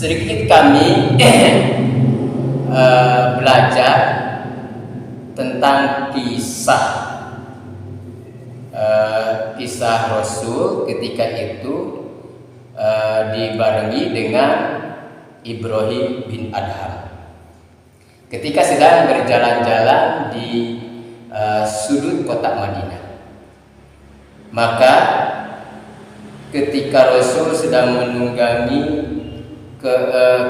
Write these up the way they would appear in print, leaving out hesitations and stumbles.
sedikit kami belajar tentang kisah Rasul ketika itu dibarengi dengan Ibrahim bin Adham ketika sedang berjalan-jalan di sudut kota Madinah. Maka ketika Rasul sedang menunggangi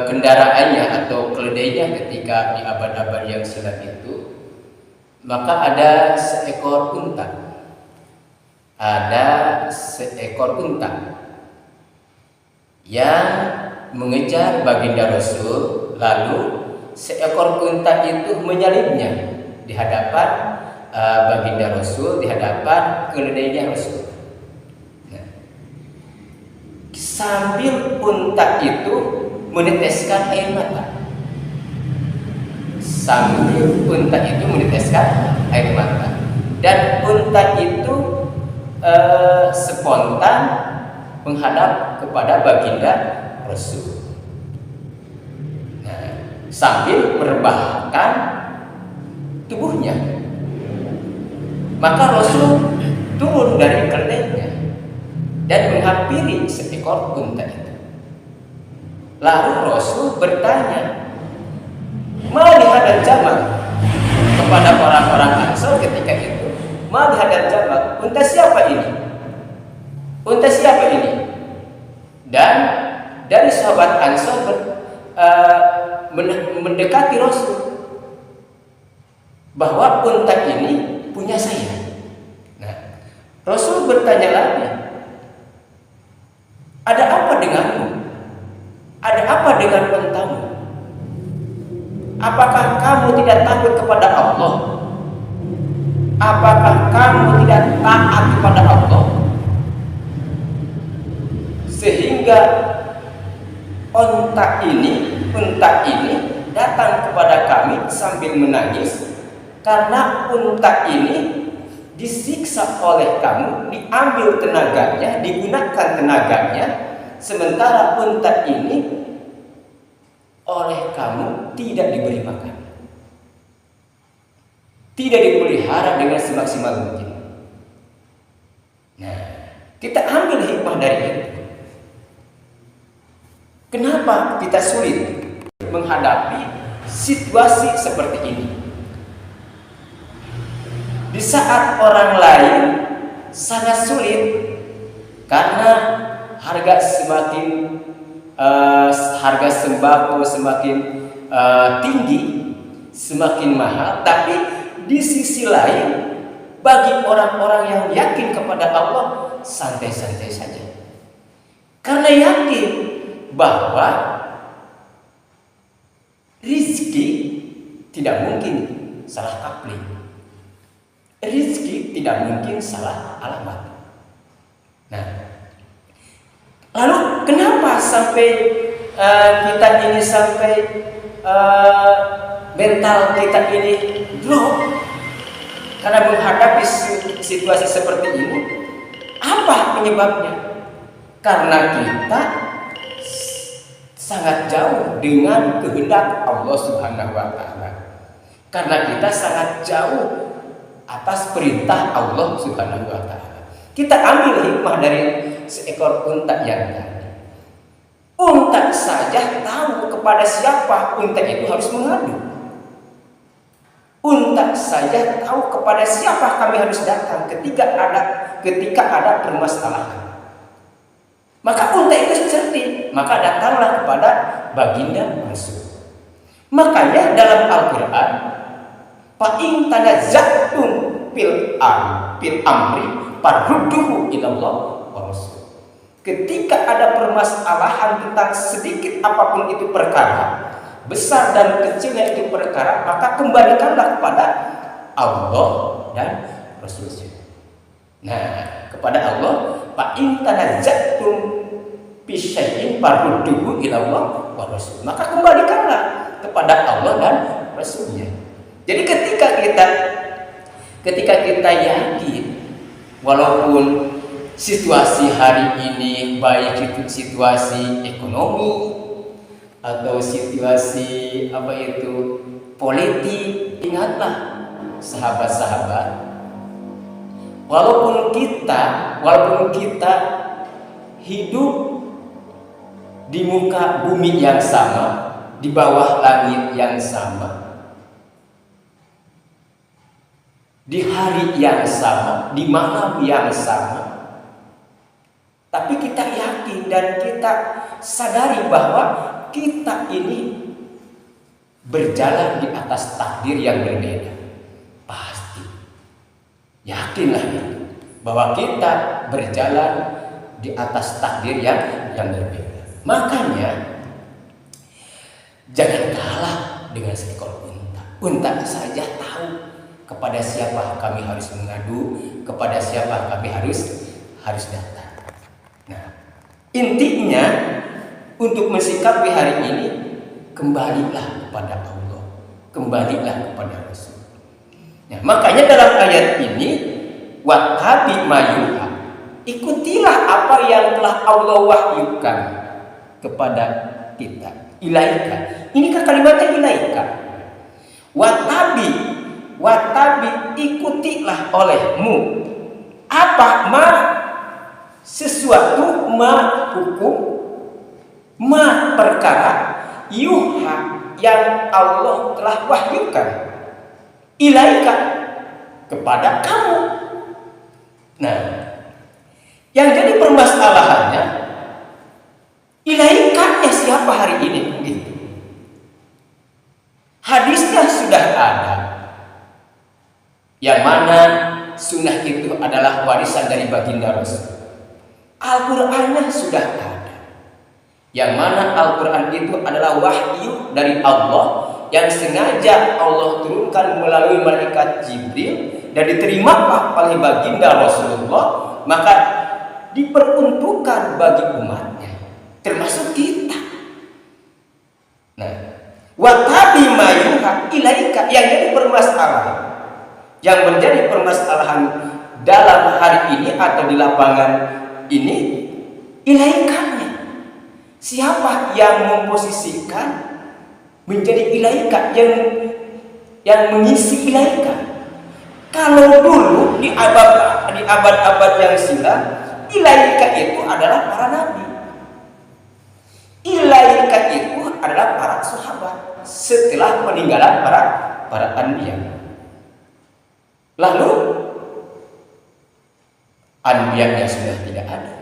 kendaraannya atau keledainya ketika di abad-abad yang silam itu, maka ada seekor unta. Yang mengejar baginda Rasul, lalu seekor unta itu menyalibnya di hadapan baginda Rasul, di hadapan keledainya Rasul. Nah, sambil unta itu meneteskan air mata, dan unta itu spontan menghadap kepada baginda Rasul. Nah, sambil merebahkan tubuhnya, maka Rasul turun dari keledainya dan menghampiri seekor unta itu. Lalu Rasul bertanya, "Ma lihadal jamal?" kepada orang-orang Ansor ketika itu. "Ma lihadal jamal?" Unta siapa ini? Unta siapa ini? Dan dari sahabat Ansor mendekati Rasul bahwa unta ini punya saya. Nah, Rasul bertanya lagi, "Ada apa denganmu? Ada apa dengan untamu? Apakah kamu tidak takut kepada Allah? Apakah kamu tidak taat kepada Allah? Sehingga unta ini datang kepada kami sambil menangis karena unta ini disiksa oleh kamu, diambil tenaganya, digunakan tenaganya, sementara unta ini oleh kamu tidak diberi makan, tidak dipelihara dengan semaksimal mungkin." Nah, kita ambil hikmah dari itu. Kenapa kita sulit menghadapi situasi seperti ini? Di saat orang lain sangat sulit karena harga sembako semakin tinggi, semakin mahal. Tapi di sisi lain, bagi orang-orang yang yakin kepada Allah, santai-santai saja, karena yakin bahwa rizki tidak mungkin salah kapling, rizki tidak mungkin salah alamat. Nah, lalu kenapa sampai kita ini mental kita ini drop karena menghadapi situasi seperti ini? Apa penyebabnya? Karena kita sangat jauh dengan kehendak Allah Subhanahu wa Ta'ala. Karena kita sangat jauh atas perintah Allah Subhanahu wa Ta'ala. Kita ambil hikmah dari seekor unta yang tadi. Unta saja tahu kepada siapa unta itu harus mengadu. Unta saja tahu kepada siapa kami harus datang ketika ada permasalahan. Maka unta itu cerdik, maka datanglah kepada baginda Rasul. Makanya dalam Al-Quran, "Fa in tanaza'tum fil amri farudduhu ilallah wa Rasul." Ketika ada permasalahan tentang sedikit apapun itu perkara, besar dan kecilnya itu perkara, maka kembalikanlah kepada Allah dan Rasul-Nya. Nah, kepada Allah, "Fa in tanaza'tum fi syai'in farudduhu ilallah wa Rasul." Maka kembalikanlah kepada Allah dan Rasul-Nya. Jadi ketika kita yakin, walaupun situasi hari ini, baik itu situasi ekonomi atau situasi politik, ingatlah sahabat-sahabat, walaupun kita hidup di muka bumi yang sama, di bawah langit yang sama, di hari yang sama, di malam yang sama, tapi kita yakin dan kita sadari bahwa kita ini berjalan di atas takdir yang berbeda. Pasti yakinlah itu, bahwa kita berjalan di atas takdir yang berbeda. Makanya jangan kalah dengan seekor unta. Unta saja tahu kepada siapa kami harus mengadu, kepada siapa kami harus datang. Nah, intinya untuk mensikapi hari ini, kembalilah kepada Allah, kembalilah kepada Rasul. Nah, makanya dalam ayat ini, wattabi mayuha, ikutilah apa yang telah Allah wahyukan kepada kita. Ilaika, ini kan kalimatnya ilaika. Wattabi, ikutilah olehmu apa sesuatu hukum perkara yuha yang Allah telah wahyukan ilaika kepada kamu. Nah, yang jadi permasalahannya, ilaikanya siapa hari ini? Gitu. Hadisnya sudah ada, yang mana sunnah itu adalah warisan dari baginda Rasul. Al-Qur'annya sudah ada, yang mana Al-Qur'an itu adalah wahyu dari Allah yang sengaja Allah turunkan melalui malaikat Jibril dan diterima oleh baginda Rasulullah, maka diperuntukkan bagi umatnya, termasuk kita. Nah, watabi mayuha ilaika, yang jadi permasalahan, yang menjadi permasalahan dalam hari ini atau di lapangan ini, ilaikannya. Siapa yang memposisikan menjadi ilaika, yang mengisi ilaika? Kalau dulu di abad-abad yang silam, ilaika itu adalah para nabi. Ilaika itu adalah para sahabat setelah peninggalan para anbiya. Lalu anbiyanya sudah tidak ada,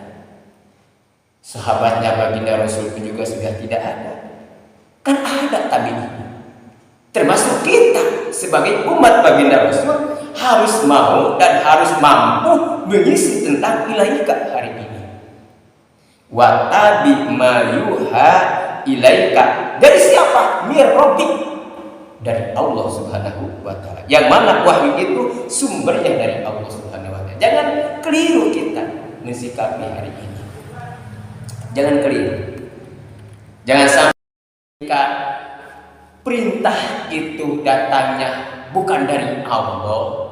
sahabatnya baginda Rasul pun juga sudah tidak ada. Kan ada tabi'in, termasuk kita sebagai umat baginda Rasul harus mau dan harus mampu mengisi tentang ilaika hari ini. Watabi mayuha ilaika, dari siapa? Mirrobi, dari Allah Subhanahu wa ta'ala, yang mana wahyu itu sumbernya dari Allah Subhanahu wa ta'ala. Jangan keliru kita mensikapi hari ini, jangan keliru. Jangan sampai perintah itu datangnya bukan dari Allah,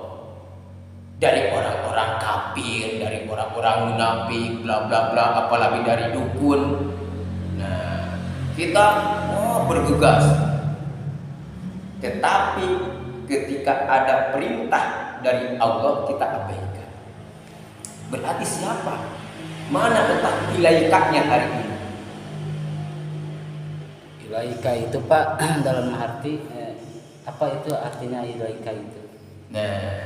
dari orang-orang kafir, dari orang-orang munafik, bla bla bla, apalagi dari dukun. Nah, kita bergegas. Tetapi ketika ada perintah dari Allah, kita abaikan. Berarti siapa? Mana letak ilaikanya hari ini? Ilaika itu Pak, dalam arti apa itu artinya ilaika itu? Nah,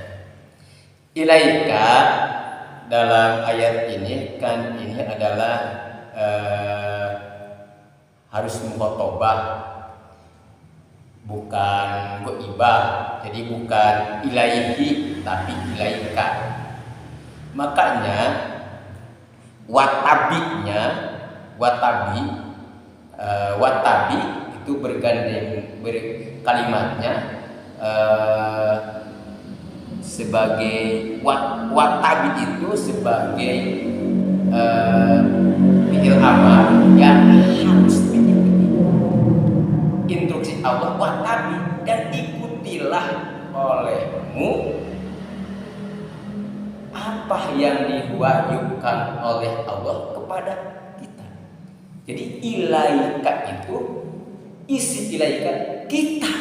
ilaika dalam ayat ini kan ini adalah harus mukhotobah, bukan goibah. Jadi bukan ilaihi tapi ilaika. Makanya watabi itu bergandeng kalimatnya sebagai watabi itu sebagai fi'il amar yang harus diikuti instruksi Allah. Watabi, dan ikutilah olehmu apa yang diwahyukan oleh Allah kepada kita. Jadi ilaika itu isi ilaika kita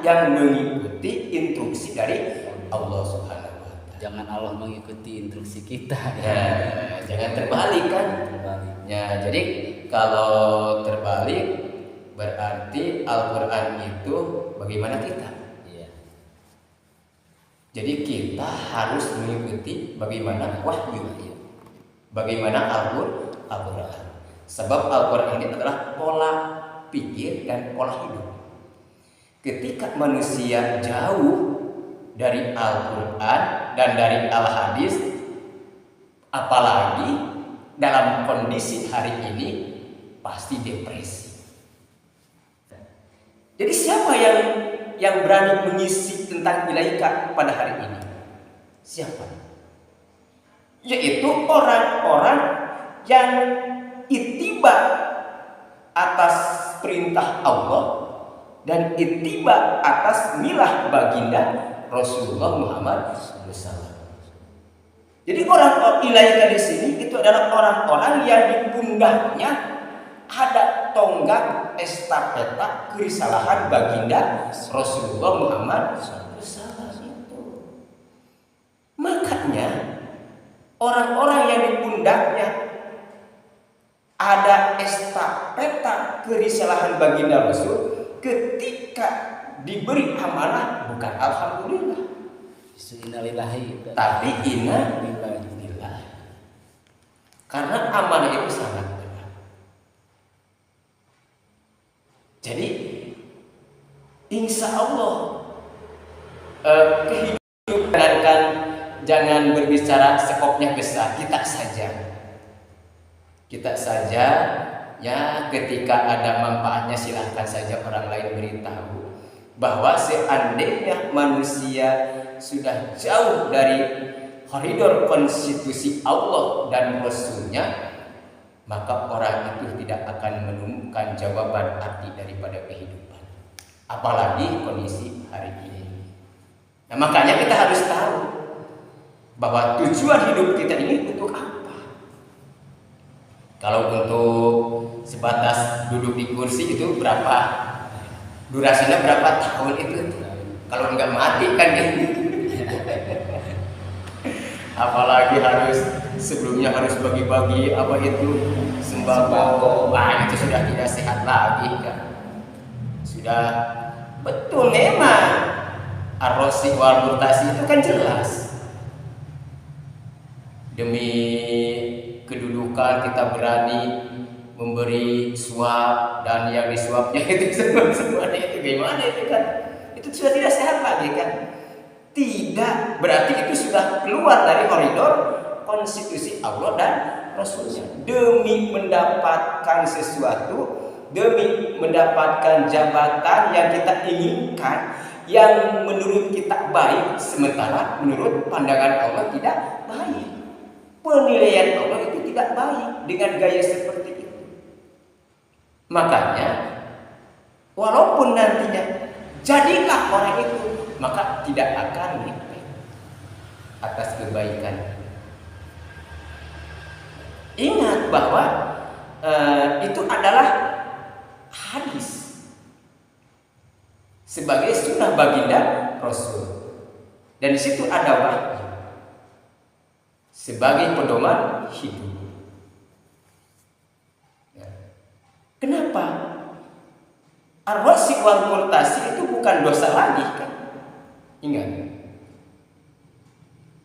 yang mengikuti instruksi dari Allah Subhanahu wa taala. Jangan Allah mengikuti instruksi kita. Ya, jangan terbalik kan? Terbalik. Ya, jadi kalau terbalik berarti Al-Qur'an itu bagaimana kita? Iya. Jadi kita harus mengikuti bagaimana wahyu, bagaimana Al-Qur'an. Sebab Al-Qur'an ini adalah pola pikir dan pola hidup. Ketika manusia jauh dari Al-Quran dan dari Al-Hadis, apalagi dalam kondisi hari ini, pasti depresi. Jadi siapa yang berani mengisi tentang ilaika pada hari ini? Siapa? Yaitu orang-orang yang ittiba atas perintah Allah dan ittiba atas milah baginda Rasulullah Muhammad SAW. Jadi orang ilaika di sini itu adalah orang-orang yang di pundaknya ada tonggak estafeta kerisalahan baginda Rasulullah Muhammad SAW itu. Makanya orang-orang yang di pundaknya ada estafeta kerisalahan baginda Rasul, ketika diberi amanah bukan alhamdulillah, Innalillahi, tapi innalillahi. Karena amanah itu sangat berat. Jadi insya Allah kehidupan jangan berbicara skopnya besar, kita saja. Ya, ketika ada manfaatnya silahkan saja orang lain beritahu bahwa seandainya manusia sudah jauh dari koridor konstitusi Allah dan Rasulnya, maka orang itu tidak akan menemukan jawaban arti daripada kehidupan, apalagi kondisi hari ini. Nah, makanya kita harus tahu bahwa tujuan hidup kita ini untuk apa. Kalau untuk sebatas duduk di kursi itu berapa? Durasinya berapa tahun itu? Kalau nggak mati kan ini. Apalagi sebelumnya harus bagi-bagi apa itu sembako. Wah, itu sudah tidak sehat lagi kan. Sudah betul memang ar-rosi wal murtasi itu kan jelas. Demi kedudukan kita berani memberi suap, dan yang disuapnya itu semuanya itu gimana itu kan? Itu sudah tidak sehat lagi kan? Tidak, berarti itu sudah keluar dari koridor konstitusi Allah dan Rasulnya. Demi mendapatkan sesuatu, demi mendapatkan jabatan yang kita inginkan, yang menurut kita baik, sementara menurut pandangan Allah tidak baik. Penilaian Allah itu tidak baik dengan gaya seperti itu. Makanya walaupun nantinya jadilah orang itu, maka tidak akan nikmat atas kebaikan. Ingat bahwa itu adalah hadis sebagai sunnah baginda Rasul, dan di situ ada wahyu sebagai pedoman hidup. Kenapa? Ar-rosi wal murtasi itu bukan dosa lagi kan? Ingat,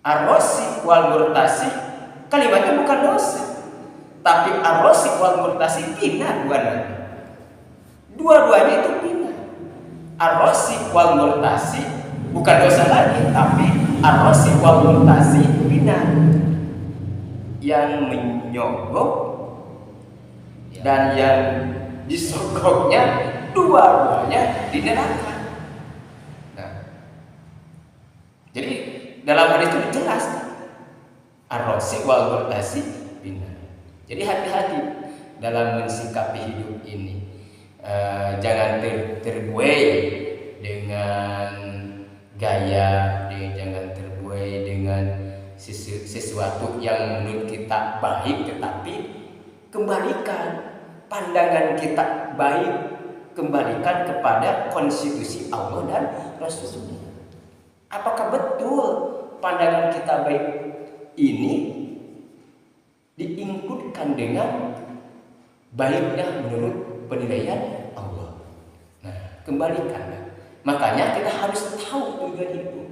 ar-rosi wal murtasi kalimatnya bukan dosa, tapi ar-rosi wal murtasi bina dua-duanya itu bina. Ar-rosi wal murtasi bukan dosa lagi, tapi ar-rosi wal murtasi bina, yang menyogok dan yang disogoknya dua-duanya di neraka. Nah, jadi dalam hadis itu jelas ar-rosi wal murtasi bina. Jadi hati-hati dalam mensikapi hidup ini. Jangan terbuai dengan gaya, jangan terbuai dengan sesuatu yang menurut kita baik, tetapi kembalikan pandangan kita baik kembalikan kepada konstitusi Allah dan Rasulnya. Apakah betul pandangan kita baik ini diikutkan dengan baiknya menurut penilaian Allah? Nah, kembalikan. Makanya kita harus tahu tujuan hidup.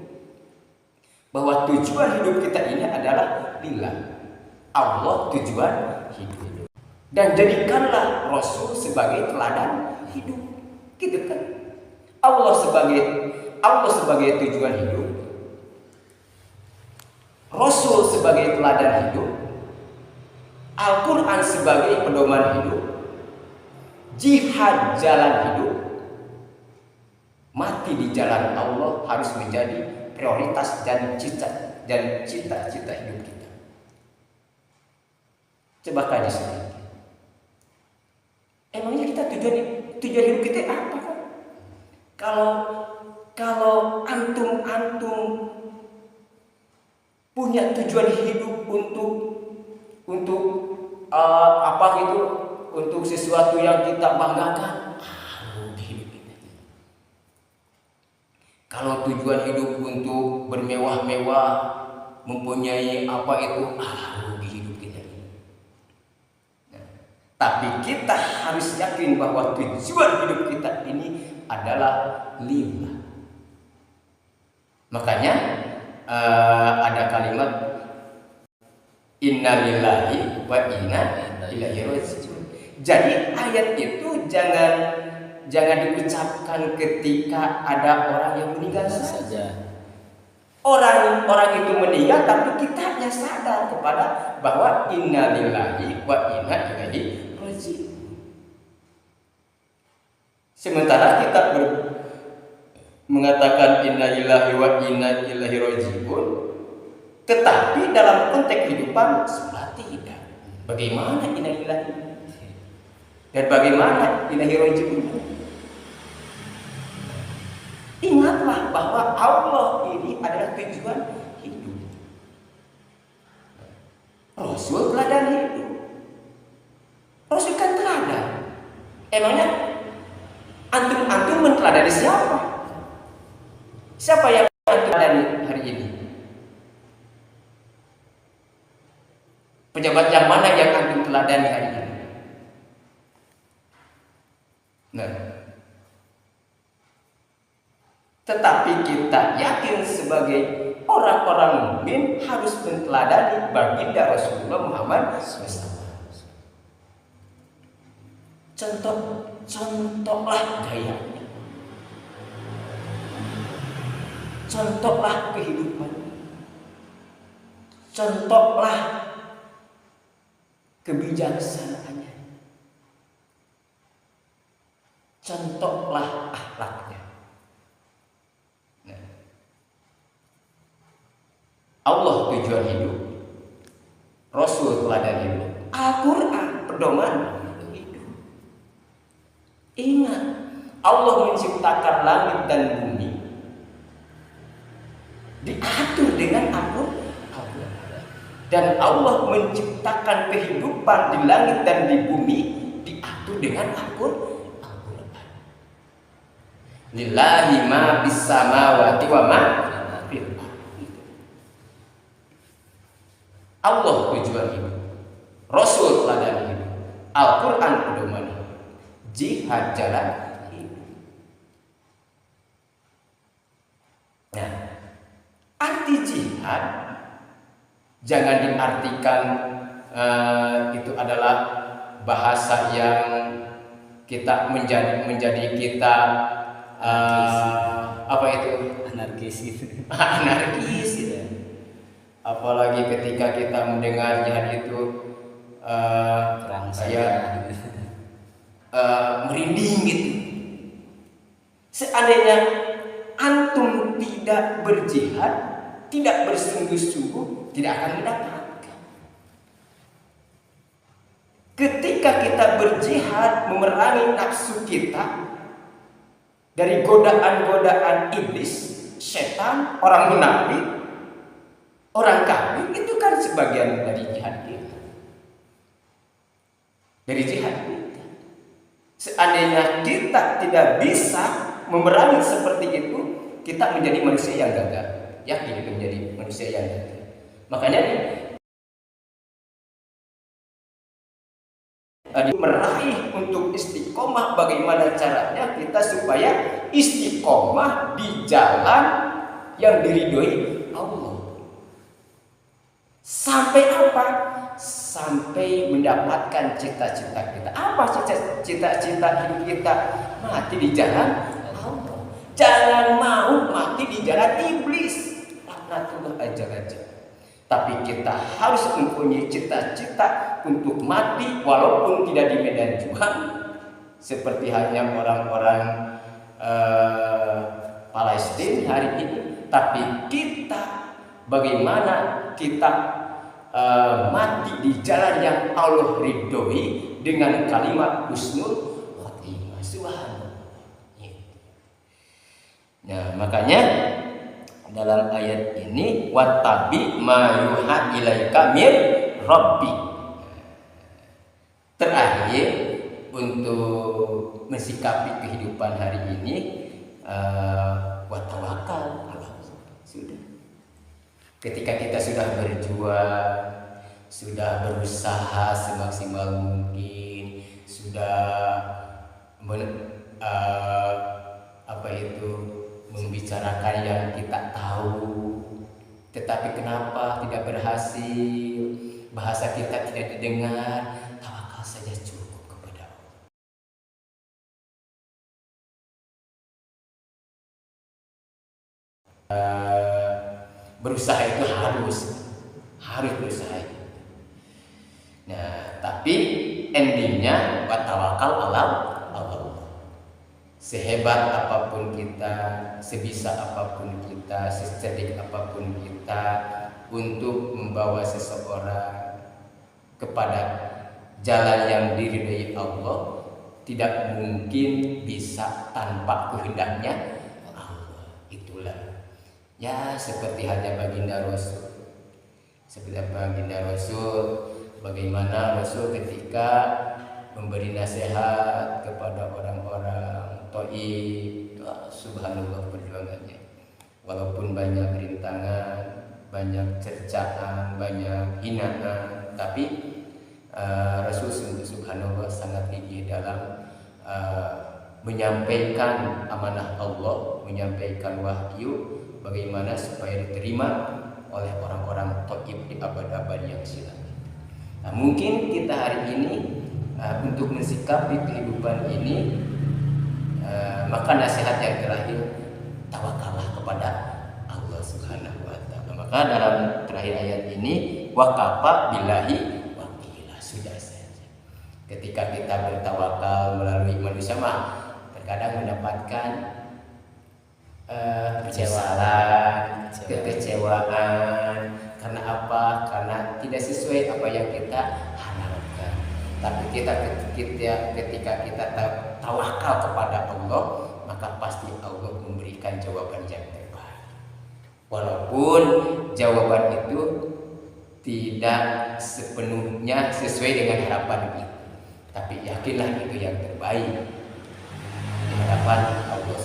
Bahwa tujuan hidup kita ini adalah lillah. Allah tujuan hidup. Dan jadikanlah Rasul sebagai teladan hidup. Gitu kan? Allah sebagai tujuan hidup. Rasul sebagai teladan hidup. Al-Quran sebagai pedoman hidup. Jihad jalan hidup. Mati di jalan Allah harus menjadi prioritas dan cita-cita hidup kita. Coba kaji sedikit. Emangnya kita tujuan hidup kita apa kan? Kalau antum punya tujuan hidup untuk sesuatu yang kita banggakan, hidup kita. Kalau tujuan hidup untuk bermewah-mewah, mempunyai apa itu, hidup kita. Nah, tapi kita harus yakin bahwa tujuan hidup kita ini adalah lillah. Makanya ada kalimat inna lillahi wa inna ilaihi raji'un. Jadi ayat itu jangan diucapkan ketika ada orang yang meninggal saja. Orang itu meninggal tapi kitanya sadar kepada bahwa inna lillahi wa inna ilaihi raji'un. Sementara kita mengatakan inna lillahi wa inna ilaihi raji'un, tetapi dalam konteks kehidupan sebelah tidak. Bagaimana inna lillahi dan bagaimana ilaihi raji'un? Ingatlah bahwa Allah ini adalah tujuan hidup. Rasul teladan hidup. Rasul kan teladan. Emangnya antum menteladani siapa? Siapa yang antum teladani hari ini? Pejabat yang mana yang antum teladani hari ini? Nah, tetapi kita yakin sebagai orang-orang mukmin harus menteladani baginda Rasulullah Muhammad SAW. Contohlah gayanya, contohlah kehidupan, contohlah kebijaksanaannya, contohlah akhlaknya. Allah tujuan hidup, Rasul teladan hidup, Al-Quran pedoman hidup. Ingat, Allah menciptakan langit dan bumi diatur dengan Al-Quran. Dan Allah menciptakan kehidupan di langit dan di bumi diatur dengan Al-Quran. Lillahi ma bis samawati wa ma fil ardh. Allah tujuan hidup, Rasul teladan hidup, Al-Quran pedoman hidup, jihad jalan hidup. Nah, arti jihad jangan diartikan itu adalah bahasa yang kita menjadi kita apa itu Anarkis anarkis gitu. Apalagi ketika kita mendengar jihad itu saya merinding gitu. Seandainya antum tidak berjihad, tidak bersungguh-sungguh, tidak akan mendapatkan. Ketika kita berjihad memerangi nafsu kita dari godaan-godaan iblis, setan, orang munafik, orang kafir, itu kan sebagian dari jihad kita. Dari jihad kita. seandainya kita tidak bisa memerangi seperti itu, kita menjadi manusia yang gagal. Yakin itu menjadi manusia yang gagal. Makanya meraih untuk istiqomah, bagaimana caranya kita supaya istiqomah di jalan yang diridhoi Allah. Sampai apa? Sampai mendapatkan cita-cita kita. Apa cita-cita hidup kita? Mati di jalan Allah. Jangan mau mati di jalan iblis. Laknatullah aja. Tapi kita harus mempunyai cita-cita untuk mati walaupun tidak di medan juang, seperti halnya orang-orang Palestina hari ini. Tapi kita, bagaimana kita mati di jalan yang Allah ridhoi dengan kalimat husnul khotimah. Subhanallah. Nah, makanya dalam ayat ini wattabi ma yuha ilaika mir rabbi. Terakhir untuk mensikapi kehidupan hari ini watawakal Allah. Sudah. Ketika kita sudah berjuang, sudah berusaha semaksimal mungkin, sudah membicarakan yang kita tahu, tetapi kenapa tidak berhasil, bahasa kita tidak didengar, tawakal saja cukup kepada Allah. Berusaha itu harus berusaha. Nah, tapi endingnya watawakal Allah. Sehebat apapun kita, sebisa apapun kita, secerdik apapun kita untuk membawa seseorang kepada jalan yang diridhai Allah, tidak mungkin bisa tanpa kehendaknya Allah. Itulah ya, seperti halnya baginda Rasul. Bagaimana Rasul ketika memberi nasihat kepada orang-orang Taif, subhanallah perjuangannya. Walaupun banyak rintangan, banyak cercaan, banyak hinaan, tapi Rasul subhanallah sangat gigih dalam menyampaikan amanah Allah, menyampaikan wahyu, bagaimana supaya diterima oleh orang-orang Taif di abad-abad yang silam. Nah, mungkin kita hari ini untuk mensikapi kehidupan ini, maka nasihat yang terakhir, tawakallah kepada Allah Subhanahu wa Ta'ala. Maka dalam terakhir ayat ini, wakafa billahi wakila, sudah saja. Ketika kita bertawakal melalui manusia, terkadang mendapatkan kekecewaan. Karena apa? Karena tidak sesuai apa yang kita harapkan. Tapi ketika kita tawakal kepada Allah, maka pasti Allah memberikan jawaban yang terbaik. Walaupun jawaban itu tidak sepenuhnya sesuai dengan harapan kita, tapi yakinlah itu yang terbaik di hadapan Allah.